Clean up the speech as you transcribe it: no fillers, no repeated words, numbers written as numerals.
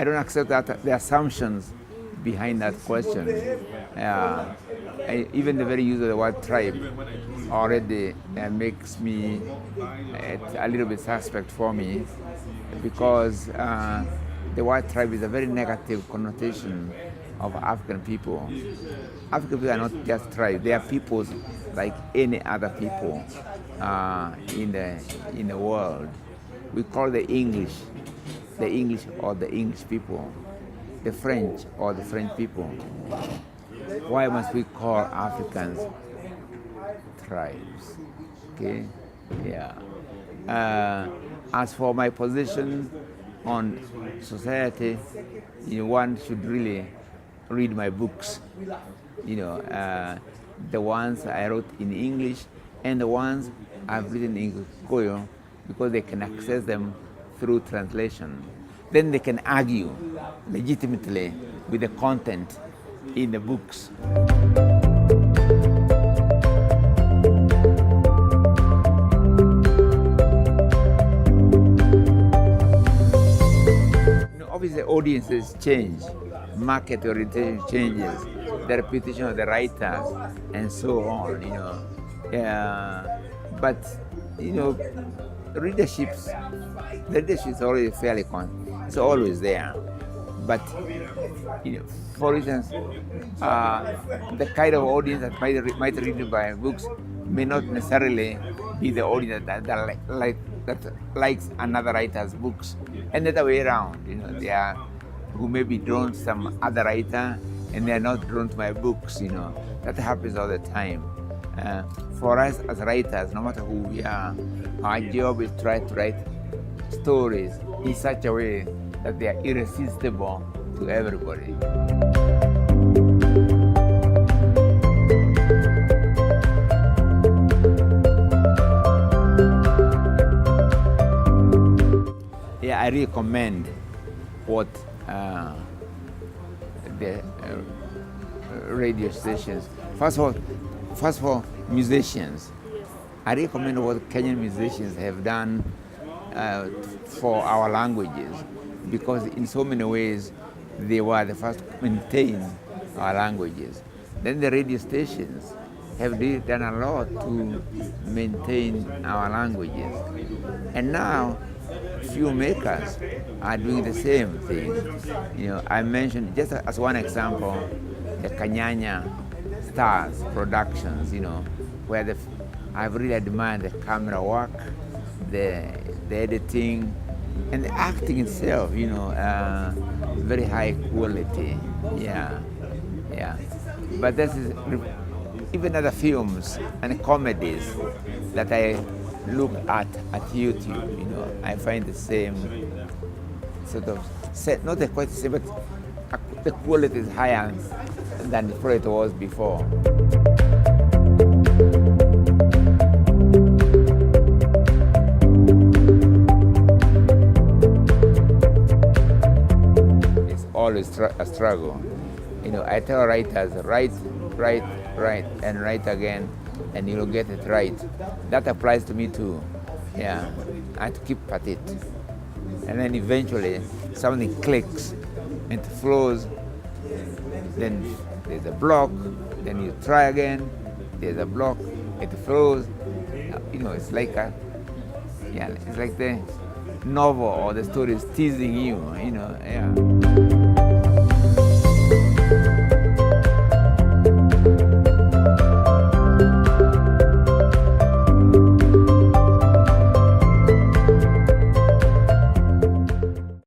I don't accept that the assumptions behind that question. Even the very use of the word tribe already makes me a little bit suspect for me, because the word tribe is a very negative connotation of African people. African people are not just tribes; they are peoples like any other people in the world. We call the English or the English people, the French or the French people. Why must we call Africans tribes? Okay, yeah. As for my position on society, one should really read my books. The ones I wrote in English and the ones I've written in Kikuyu, because they can access them through translation. Then they can argue legitimately with the content in the books. Obviously, audiences change, market orientation changes, the reputation of the writers, and so on. But readership is always fairly it's always there. But for instance, the kind of audience that might read my books may not necessarily be the audience that likes another writer's books, and the other way around. They are who may be drawn to some other writer and they are not drawn to my books. That happens all the time. For us as writers, no matter who we are, our job is to try to write stories in such a way that they are irresistible to everybody. Yeah, I recommend what the radio stations. First of all, musicians. I recommend what Kenyan musicians have done for our languages, because in so many ways they were the first to maintain our languages. Then the radio stations have done a lot to maintain our languages. And now filmmakers are doing the same thing. I mentioned, just as one example, the Kenyan Stars Productions, where I've really admired the camera work, the editing, and the acting itself, very high quality. Yeah. But this is even other films and comedies that I look at YouTube. I find the same sort of set, not quite the same, but the quality is higher than it was before. It's always a struggle. I tell writers, write, and write again, and you'll get it right. That applies to me too. Yeah, I have to keep at it. And then eventually something clicks and it flows. Then there's a block, then you try again, there's a block, it flows. It's like it's like the novel or the story is teasing you, yeah.